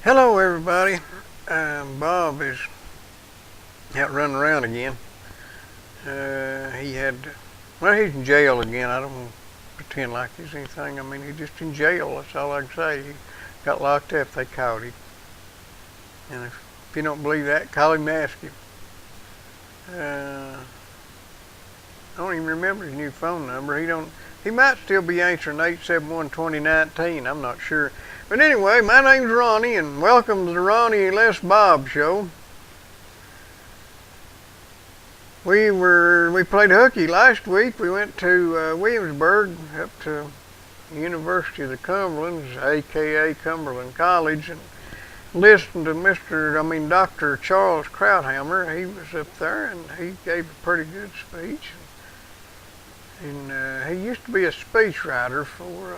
Hello everybody. Bob is out running around again. He's in jail again. I don't want to pretend like he's anything. I mean, he's just in jail. That's all I can say. He got locked up. They caught him. And if you don't believe that, call him and ask him. I don't even remember his new phone number. He might still be answering 871-2019. I'm not sure. But anyway, my name's Ronnie, and welcome to the Ronnie Les Bob Show. We played hooky last week. We went to Williamsburg, up to the University of the Cumberlands, aka Cumberland College, and listened to Dr. Charles Krauthammer. He was up there, and he gave a pretty good speech. And he used to be a speechwriter for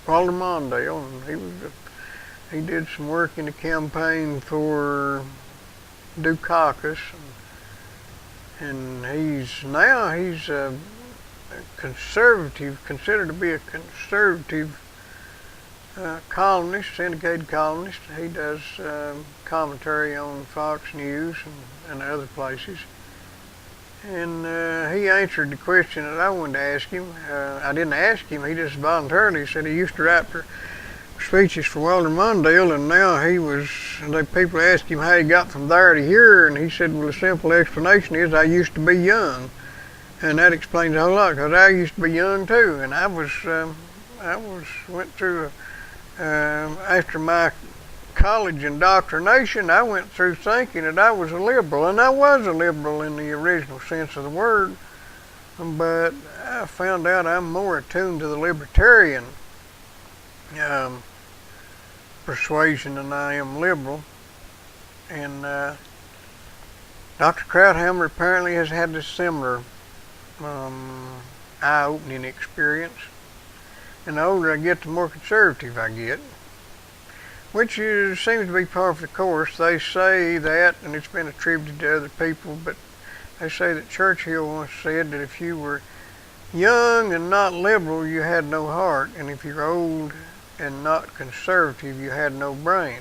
Walter Mondale, and he did some work in the campaign for Dukakis, and he's a conservative, considered to be a conservative columnist, syndicated columnist. He does commentary on Fox News and other places. And he answered the question that I wanted to ask him. I didn't ask him, he just voluntarily said he used to write for speeches for Walter Mondale, and now people asked him how he got from there to here, and he said, well, the simple explanation is I used to be young. And that explains a whole lot, because I used to be young too, and went through after my college indoctrination, I went through thinking that I was a liberal, and I was a liberal in the original sense of the word, but I found out I'm more attuned to the libertarian persuasion than I am liberal. And Dr. Krauthammer apparently has had this similar eye-opening experience, and the older I get, the more conservative I get, which seems to be par for the course. They say that, and it's been attributed to other people, but they say that Churchill once said that if you were young and not liberal, you had no heart, and if you're old and not conservative, you had no brain.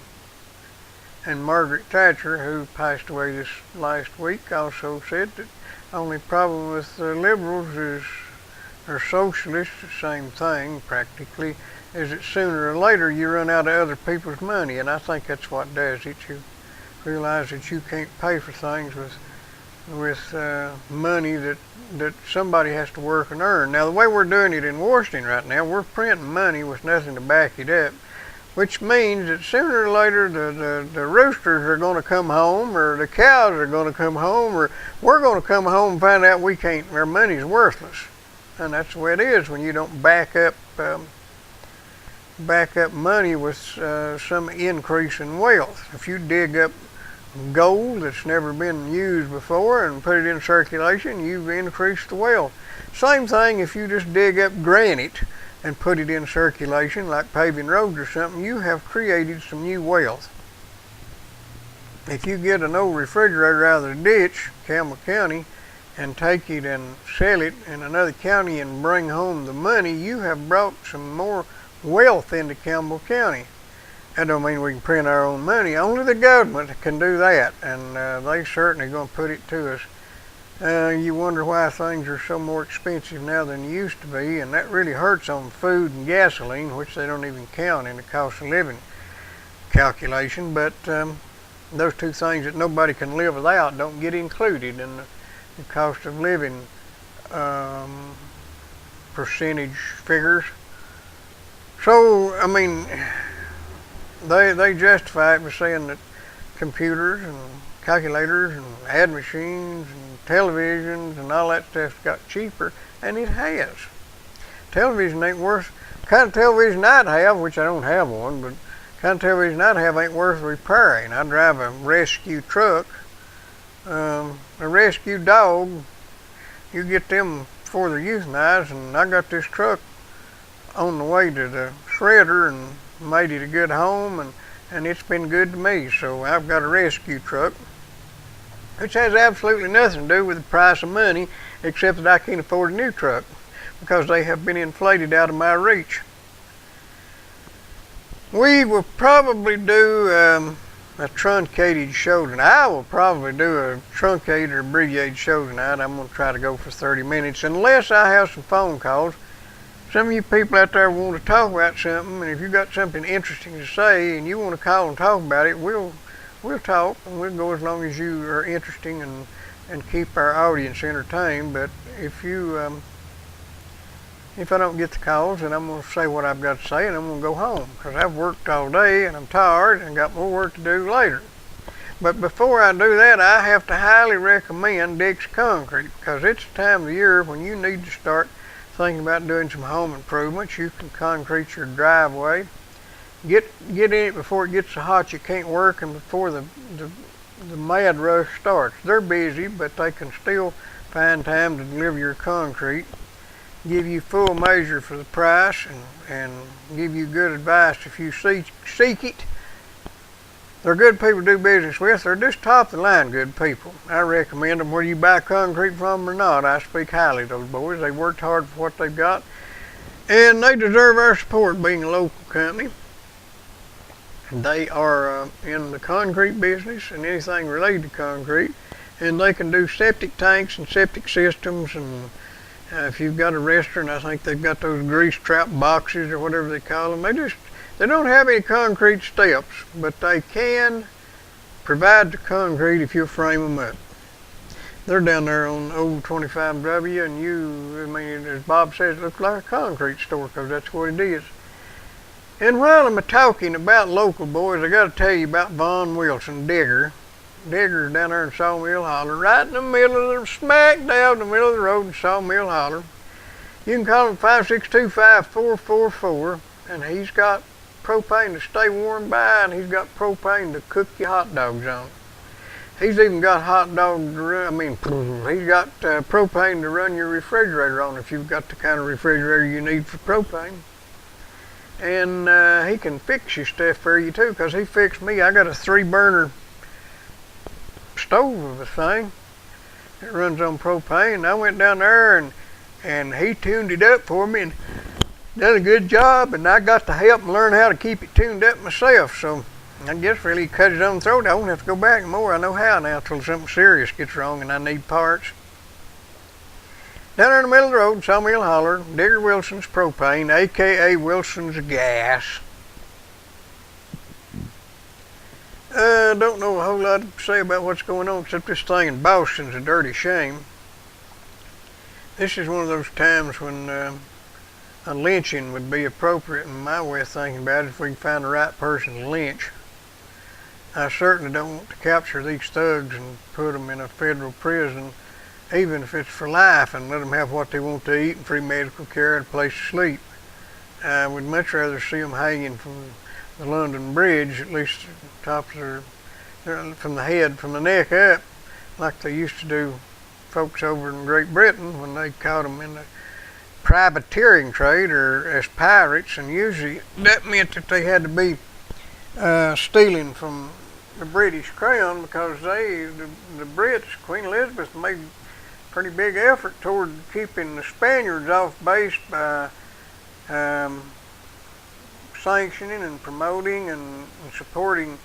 And Margaret Thatcher, who passed away this last week, also said that the only problem with liberals or socialists, the same thing practically, is that sooner or later you run out of other people's money, and I think that's what does it. You realize that you can't pay for things with money that somebody has to work and earn. Now, the way we're doing it in Washington right now, we're printing money with nothing to back it up, which means that sooner or later the roosters are going to come home, or the cows are going to come home, or we're going to come home and find out our money's worthless. And that's the way it is when you don't back up money with some increase in wealth. If you dig up gold that's never been used before and put it in circulation, you've increased the wealth. Same thing if you just dig up granite and put it in circulation, like paving roads or something, you have created some new wealth. If you get an old refrigerator out of the ditch, Campbell County, and take it and sell it in another county and bring home the money, you have brought some more wealth into Campbell County. That don't mean we can print our own money. Only the government can do that, and they certainly going to put it to us. You wonder why things are so more expensive now than they used to be, and that really hurts on food and gasoline, which they don't even count in the cost of living calculation. But those two things that nobody can live without don't get included in the cost of living percentage figures. So, I mean, they justify it by saying that computers and calculators and ad machines and televisions and all that stuff's got cheaper, and it has. Television ain't worth, the kind of television I'd have, which I don't have one, but the kind of television I'd have ain't worth repairing. I drive a rescue truck. A rescue dog, you get them before they're euthanized, and I got this truck on the way to the shredder and made it a good home, and it's been good to me. So I've got a rescue truck, which has absolutely nothing to do with the price of money, except that I can't afford a new truck. because they have been inflated out of my reach. We will probably do a truncated show tonight. I will probably do a truncated or abbreviated show tonight. I'm going to try to go for 30 minutes unless I have some phone calls. Some of you people out there want to talk about something, and if you've got something interesting to say and you want to call and talk about it, we'll talk, and we'll go as long as you are interesting and keep our audience entertained. But if I don't get the calls, then I'm going to say what I've got to say, and I'm going to go home because I've worked all day and I'm tired and got more work to do later. But before I do that, I have to highly recommend Dick's Concrete, because it's the time of the year when you need to start thinking about doing some home improvements. You can concrete your driveway. Get in it before it gets so hot you can't work, and before the mad rush starts. They're busy, but they can still find time to deliver your concrete, give you full measure for the price, and give you good advice if you seek it. They're good people to do business with. They're just top of the line good people. I recommend them whether you buy concrete from them or not. I speak highly of those boys. They worked hard for what they've got, and they deserve our support being a local company. They are in the concrete business and anything related to concrete, and they can do septic tanks and septic systems, and if you've got a restaurant, I think they've got those grease trap boxes or whatever they call them. They don't have any concrete steps, but they can provide the concrete if you frame them up. They're down there on old 25W, and as Bob says, it looks like a concrete store because that's what it is. And while I'm talking about local boys, I got to tell you about Von Wilson, Digger. Digger's down there in Sawmill Holler, right in the middle of the smack down in the middle of the road in Sawmill Holler. You can call him 562-5444, and he's got propane to stay warm by, and he's got propane to cook your hot dogs on. He's even got he's got propane to run your refrigerator on if you've got the kind of refrigerator you need for propane. And he can fix your stuff for you too, because he fixed me. I got a 3-burner stove of a thing. It runs on propane. And I went down there and he tuned it up for me and done a good job, and I got to help him learn how to keep it tuned up myself. So I guess really cut his own throat. I won't have to go back anymore. I know how now until something serious gets wrong and I need parts. Down there in the middle of the road, Sawmill Holler, Digger Wilson's Propane, a.k.a. Wilson's Gas. Don't know a whole lot to say about what's going on, except this thing in Boston's a dirty shame. This is one of those times when a lynching would be appropriate in my way of thinking about it, if we can find the right person to lynch. I certainly don't want to capture these thugs and put them in a federal prison, even if it's for life, and let them have what they want to eat and free medical care and a place to sleep. I would much rather see them hanging from the London Bridge, at least top of from the head, from the neck up, like they used to do folks over in Great Britain when they caught them in the privateering trade or as pirates, and usually that meant that they had to be stealing from the British Crown, because the Brits, Queen Elizabeth, made a pretty big effort toward keeping the Spaniards off base by sanctioning and promoting and supporting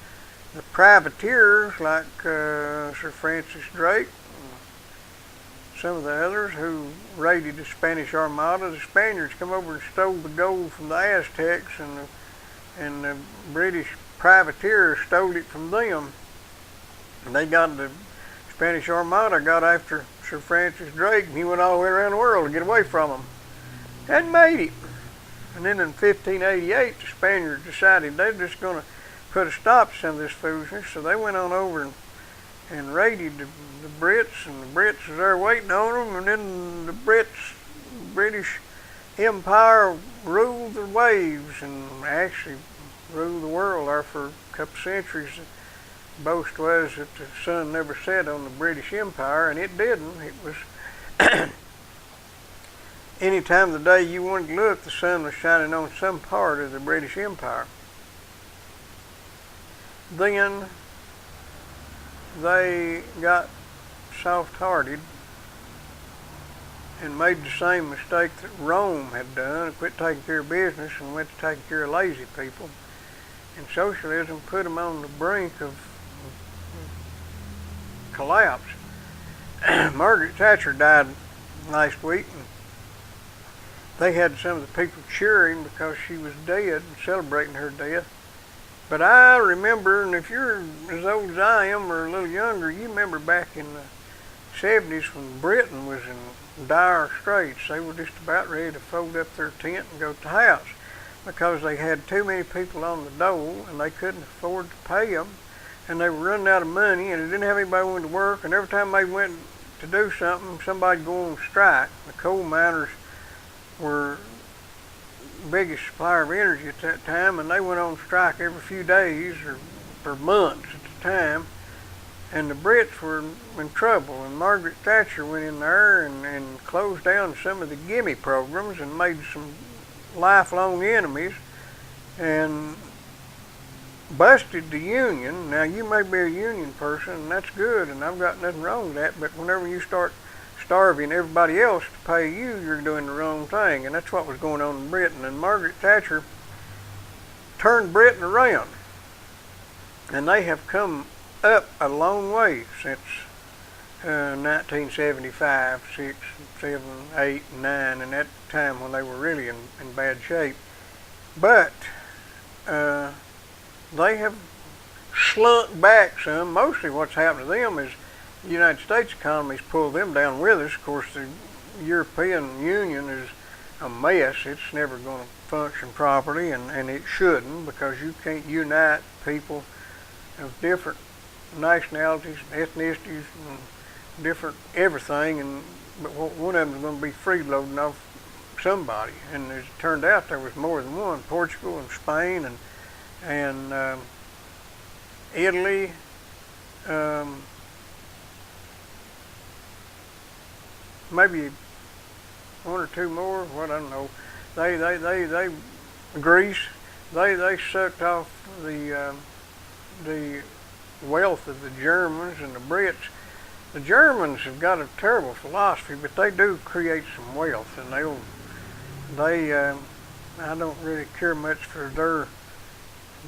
the privateers like Sir Francis Drake and some of the others who raided the Spanish Armada. The Spaniards come over and stole the gold from the Aztecs, and the British privateers stole it from them. And the Spanish Armada got after Sir Francis Drake, and he went all the way around the world to get away from them, and made it. And then in 1588, the Spaniards decided they're just going to put a stop to some of this foolishness, so they went on over and raided the Brits, and the Brits was there waiting on them, and then the British Empire ruled the waves and actually ruled the world there for a couple centuries. The boast was that the sun never set on the British Empire, and it didn't. It was any time of the day you wanted to look, the sun was shining on some part of the British Empire. Then they got soft-hearted and made the same mistake that Rome had done, and quit taking care of business and went to taking care of lazy people. And socialism put them on the brink of collapse. Margaret Thatcher died last week, and they had some of the people cheering because she was dead and celebrating her death. But I remember, and if you're as old as I am or a little younger, you remember back in the 70s when Britain was in dire straits. They were just about ready to fold up their tent and go to the house because they had too many people on the dole and they couldn't afford to pay them, and they were running out of money, and they didn't have anybody willing to work, and every time they went to do something, somebody'd go on strike. The coal miners were the biggest supplier of energy at that time, and they went on strike every few days or for months at a time, and the Brits were in trouble, and Margaret Thatcher went in there and closed down some of the gimme programs and made some lifelong enemies and busted the union. Now, you may be a union person, and that's good, and I've got nothing wrong with that, but whenever you start starving everybody else to pay you, you're doing the wrong thing, and that's what was going on in Britain. And Margaret Thatcher turned Britain around, and they have come up a long way since 1975, 6, 7, 8, 9, and that time when they were really in bad shape. But they have slunk back some. Mostly what's happened to them is the United States economy's pulled them down with us. Of course, the European Union is a mess. It's never going to function properly, and it shouldn't, because you can't unite people of different nationalities, ethnicities, and different everything. But one of them is going to be freeloading off somebody. And as it turned out, there was more than one. Portugal and Spain and Italy. Maybe one or two more. What, I don't know. They Greece. They sucked off the wealth of the Germans and the Brits. The Germans have got a terrible philosophy, but they do create some wealth, and I don't really care much for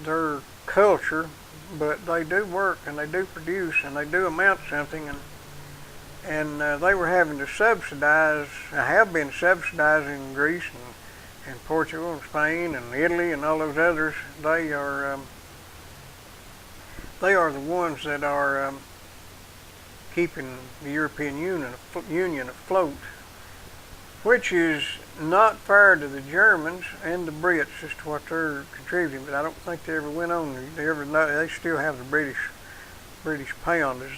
their culture, but they do work and they do produce and they do amount to something, and they were having to subsidize, have been subsidizing Greece and Portugal and Spain and Italy and all those others. They are the ones that are keeping the European Union afloat, which is not fair to the Germans and the Brits as to what they're contributing. But I don't think they ever went on. They still have the British pound as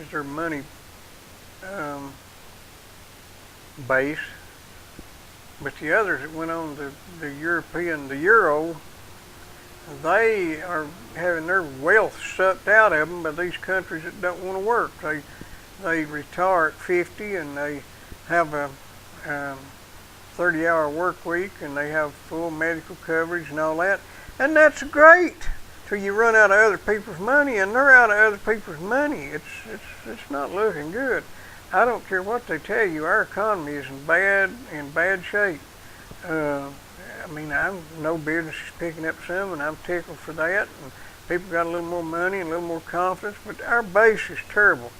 their money base. But the others that went on the euro, they are having their wealth sucked out of them by these countries that don't want to work. They retire at 50 and they have a 30-hour work week, and they have full medical coverage and all that. And that's great till you run out of other people's money, and they're out of other people's money. It's not looking good. I don't care what they tell you, our economy is in bad shape. I know business is picking up some, and I'm tickled for that. And people got a little more money and a little more confidence, but our base is terrible.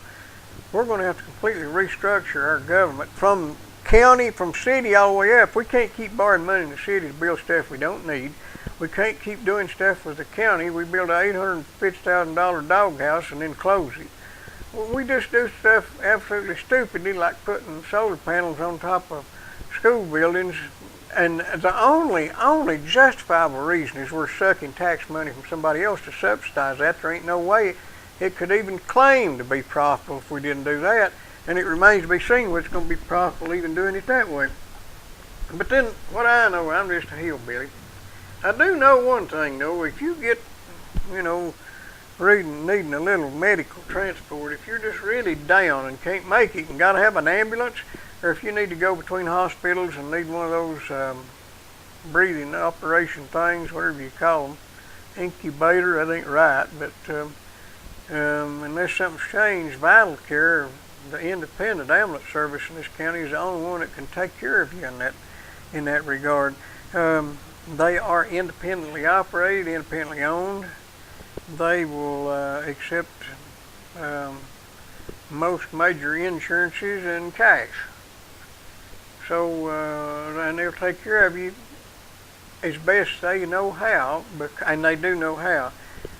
We're going to have to completely restructure our government from county, from city all the way up. We can't keep borrowing money in the city to build stuff we don't need. We can't keep doing stuff with the county. We build an $850,000 doghouse and then close it. We just do stuff absolutely stupidly, like putting solar panels on top of school buildings. And the only justifiable reason is we're sucking tax money from somebody else to subsidize that. There ain't no way it could even claim to be profitable if we didn't do that. And it remains to be seen what's going to be profitable even doing it that way. But then, what I know, I'm just a hillbilly. I do know one thing, though. If you get, needing a little medical transport, if you're just really down and can't make it and got to have an ambulance, or if you need to go between hospitals and need one of those breathing operation things, whatever you call them, incubator, that ain't right, but unless something's changed, Vital Care the independent ambulance service in this county is the only one that can take care of you in that regard. They are independently operated, independently owned. They will accept most major insurances and cash. So, and they'll take care of you as best they know how, and they do know how,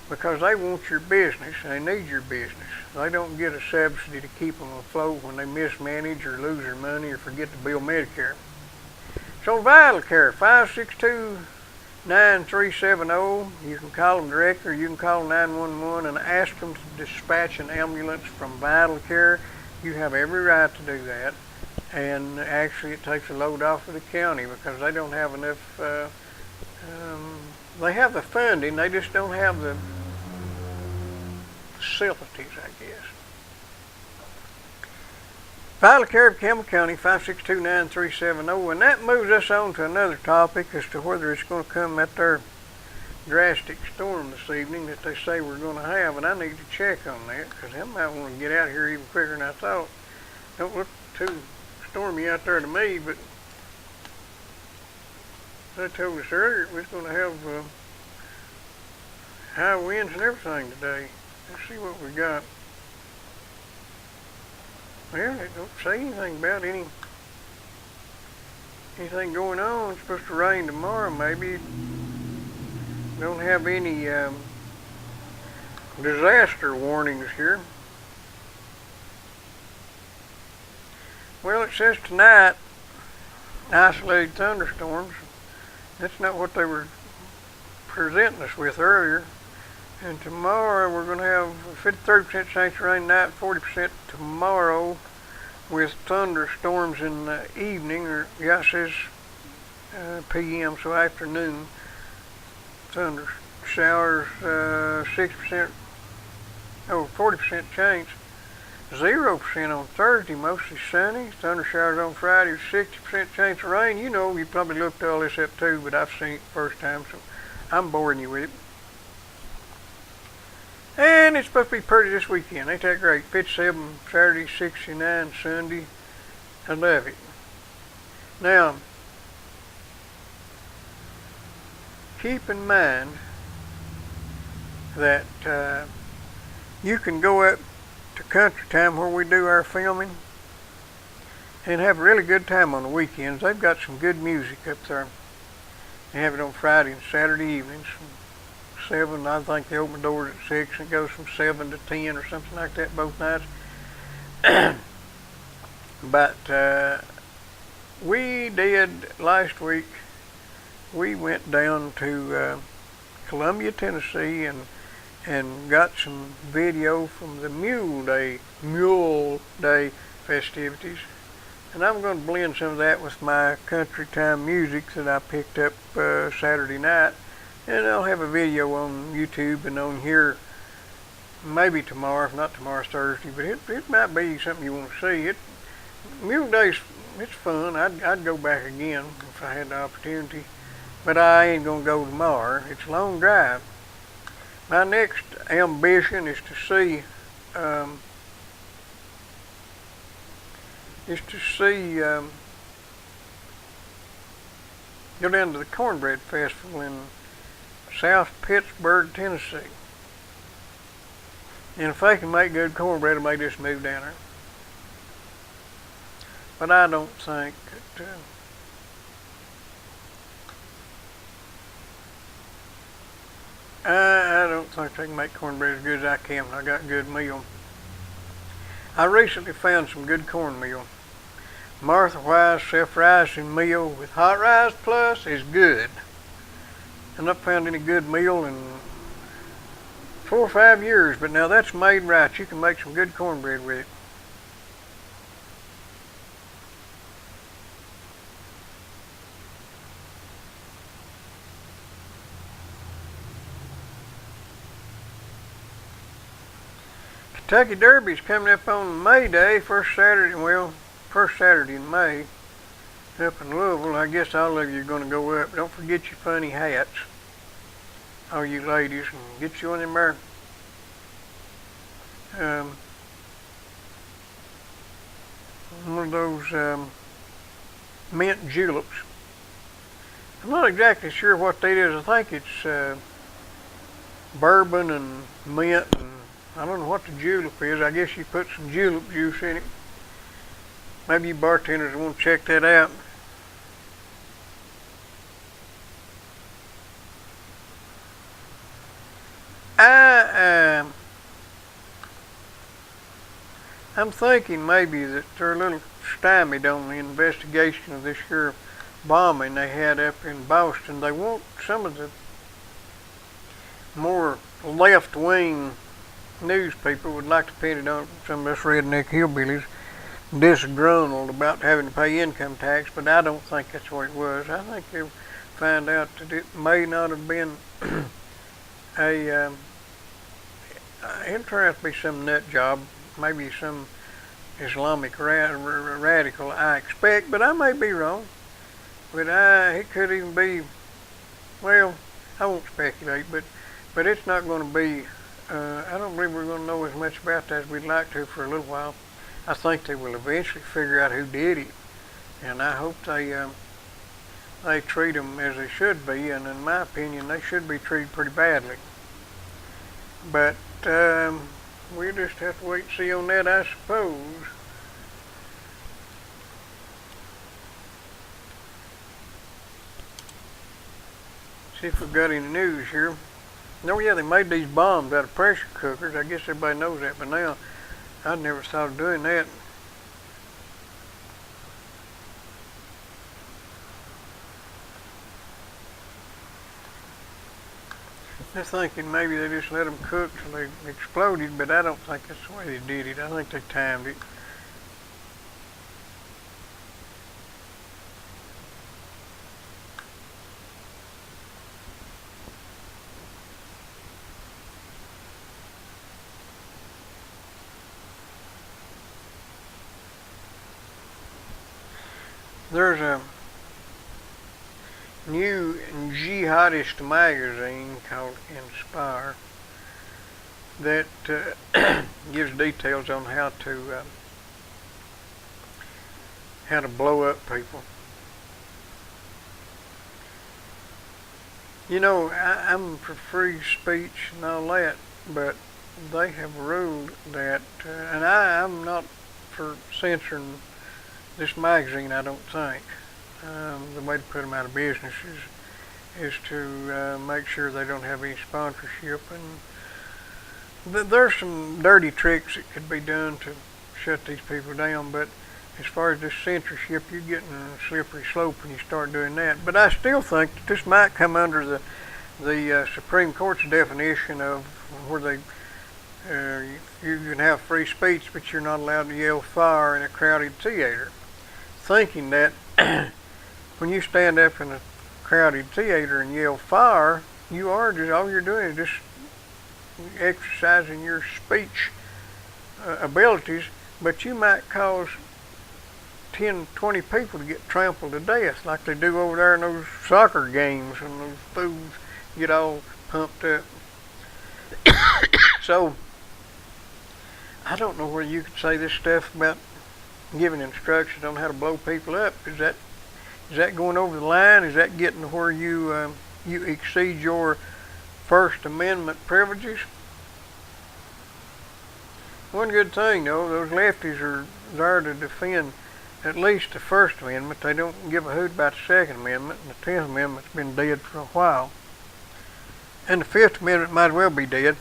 because they want your business and they need your business. They don't get a subsidy to keep them afloat when they mismanage or lose their money or forget to bill Medicare. So Vital Care, 562-9370. You can call them direct, or you can call 911 and ask them to dispatch an ambulance from Vital Care. You have every right to do that. And actually it takes a load off of the county because they don't have enough, they have the funding, they just don't have the facilities, I guess. Vital Care of Campbell County, 562-9370. And that moves us on to another topic as to whether it's going to come at their drastic storm this evening that they say we're going to have. And I need to check on that because they might want to get out of here even quicker than I thought. Don't look too stormy out there to me, but they told us earlier we was going to have high winds and everything today. Let's see what we got. Well, they don't say anything about anything going on. It's supposed to rain tomorrow, maybe. Don't have any disaster warnings here. Well, it says tonight, isolated thunderstorms. That's not what they were presenting us with earlier. And tomorrow we're going to have 53% chance of rain tonight, 40% tomorrow, with thunderstorms in the evening, or yeah, it says p.m., so afternoon. Thunder showers, 40% chance. 0% on Thursday, mostly sunny. Thunder showers on Friday, 60% chance of rain. You know, you probably looked all this up too, but I've seen it the first time, so I'm boring you with it. And it's supposed to be pretty this weekend. Ain't that great? 57 Saturday, 69 Sunday. I love it. Now, keep in mind that you can go up to Country Time where we do our filming and have a really good time on the weekends. They've got some good music up there. They have it on Friday and Saturday evenings from 7. I think they open the doors at 6 and it goes from 7 to 10 or something like that both nights. But we did last week, we went down to Columbia, Tennessee and got some video from the Mule Day festivities. And I'm going to blend some of that with my Country Time music that I picked up Saturday night. And I'll have a video on YouTube and on here maybe tomorrow, if not tomorrow's Thursday, but it might be something you want to see. Mule Day's, it's fun. I'd go back again if I had the opportunity, but I ain't going to go tomorrow. It's a long drive. My next ambition is to see go down to the Cornbread Festival in South Pittsburgh, Tennessee. And if they can make good cornbread, I may just move down there. But I don't think that I don't think they can make cornbread as good as I can when I got good meal. I recently found some good cornmeal. Martha Wise self-rising meal with hot rice plus is good. I've not found any good meal in 4 or 5 years, but now that's made right. You can make some good cornbread with it. Kentucky Derby's coming up on May Day, first Saturday in May, up in Louisville. I guess all of you are going to go up. Don't forget your funny hats, all you ladies, and get you on them there one of those mint juleps. I'm not exactly sure what that is. I think it's bourbon and mint, and I don't know what the julep is. I guess you put some julep juice in it. Maybe you bartenders want to check that out. I'm thinking maybe that they're a little stymied on the investigation of this here bombing they had up in Boston. They want some of the more left-wing news people would like to pin it on some of us redneck hillbillies disgruntled about having to pay income tax, but I don't think that's what it was. I think they'll find out that it may not have been a it turned out to be some nut job, maybe some Islamic radical, I expect, but I may be wrong. But it could even be, well, I won't speculate, but it's not going to be, I don't believe we're going to know as much about that as we'd like to for a little while. I think they will eventually figure out who did it, and I hope they treat them as they should be, and in my opinion, they should be treated pretty badly. But we'll just have to wait and see on that, I suppose. See if we've got any news here. Oh yeah, they made these bombs out of pressure cookers. I guess everybody knows that by now. I'd never thought of doing that. They're thinking maybe they just let them cook till they exploded, but I don't think that's the way they did it. I think they timed it. There's a new jihadist magazine called Inspire that gives details on how to blow up people. You know, I'm for free speech and all that, but they have ruled that, and I'm not for censoring this magazine, I don't think. The way to put them out of business is to make sure they don't have any sponsorship, and there's some dirty tricks that could be done to shut these people down, but as far as this censorship, you're getting a slippery slope when you start doing that. But I still think that this might come under the Supreme Court's definition of where they you can have free speech, but you're not allowed to yell fire in a crowded theater. Thinking that when you stand up in a crowded theater and yell fire, you are just, all you're doing is just exercising your speech abilities, but you might cause 10, 20 people to get trampled to death like they do over there in those soccer games, and those fools get all pumped up. So I don't know whether you could say this stuff about giving instructions on how to blow people up. Is that going over the line? Is that getting to where you exceed your First Amendment privileges? One good thing though, those lefties are there to defend at least the First Amendment. They don't give a hoot about the Second Amendment, and the 10th Amendment's been dead for a while. And the Fifth Amendment might as well be dead.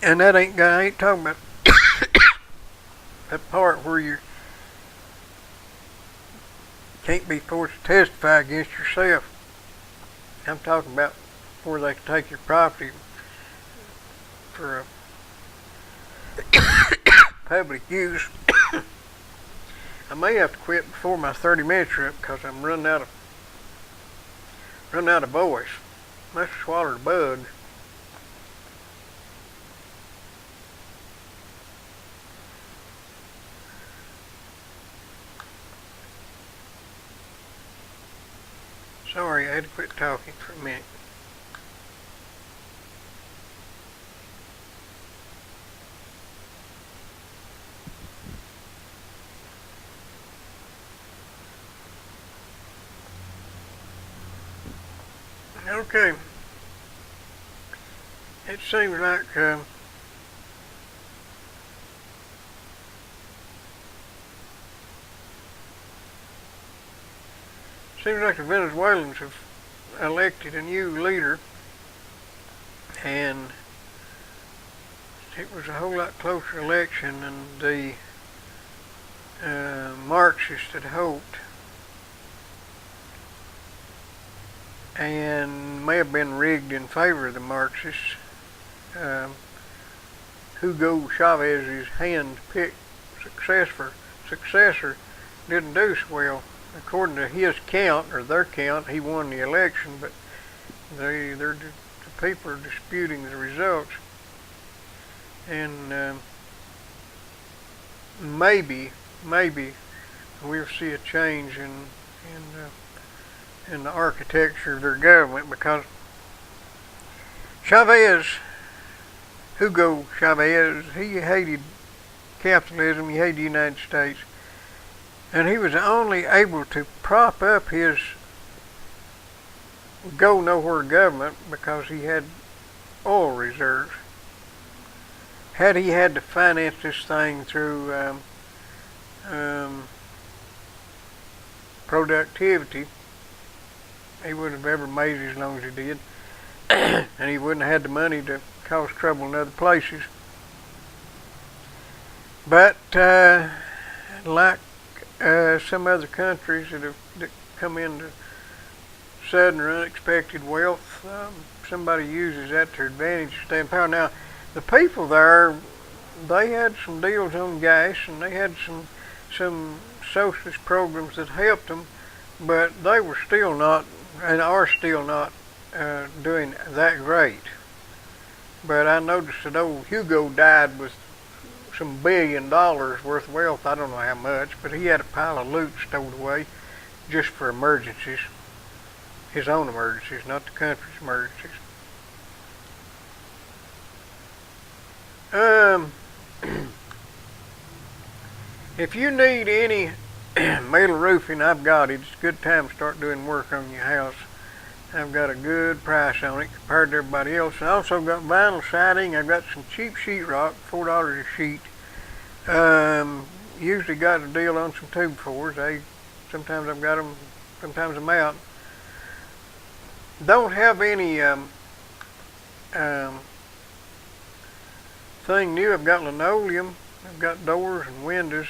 And that I ain't talking about that part where you can't be forced to testify against yourself. I'm talking about where they can take your property for public use. I may have to quit before my 30 minutes are up because I'm running out of voice. Must have swallowed a bug. Sorry, I had to quit talking for a minute. Okay. It seems like the Venezuelans have elected a new leader, and it was a whole lot closer election than the Marxists had hoped, and may have been rigged in favor of the Marxists. Hugo Chavez's hand-picked successor didn't do so well. According to his count, or their count, he won the election, but the people are disputing the results. And maybe we'll see a change in the architecture of their government, because Hugo Chavez, he hated capitalism, he hated the United States, and he was only able to prop up his go nowhere government because he had oil reserves. Had he had to finance this thing through productivity, he wouldn't have ever made it as long as he did, and he wouldn't have had the money to cause trouble in other places. But like some other countries that come into sudden or unexpected wealth, somebody uses that to their advantage to stay in power. Now, the people there, they had some deals on gas, and they had some socialist programs that helped them, but they were still not, and are still not, doing that great. But I noticed that old Hugo died with some $1 billion worth of wealth. I don't know how much, but he had a pile of loot stowed away just for emergencies. His own emergencies, not the country's emergencies. If you need any metal roofing, I've got it. It's a good time to start doing work on your house. I've got a good price on it compared to everybody else. I also got vinyl siding. I've got some cheap sheetrock, $4 a sheet. Usually got a deal on some 2x4s. Sometimes I've got them, sometimes I'm out. Don't have any thing new. I've got linoleum. I've got doors and windows.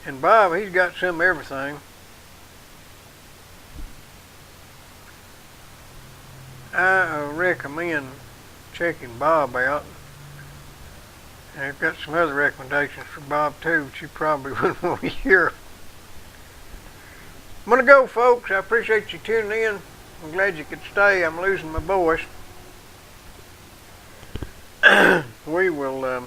And Bob, he's got some of everything. I recommend checking Bob out. And I've got some other recommendations for Bob too, which you probably wouldn't want to hear. I'm going to go, folks. I appreciate you tuning in. I'm glad you could stay. I'm losing my voice. We will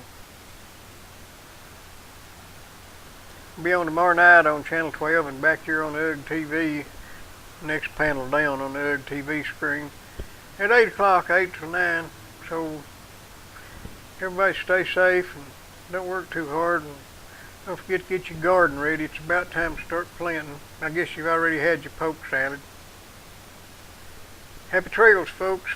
be on tomorrow night on Channel 12 and back here on the UGG TV, next panel down on the UGG TV screen at 8 o'clock, 8 to 9. So everybody stay safe and don't work too hard, and don't forget to get your garden ready. It's about time to start planting. I guess you've already had your poke salad. Happy trails, folks.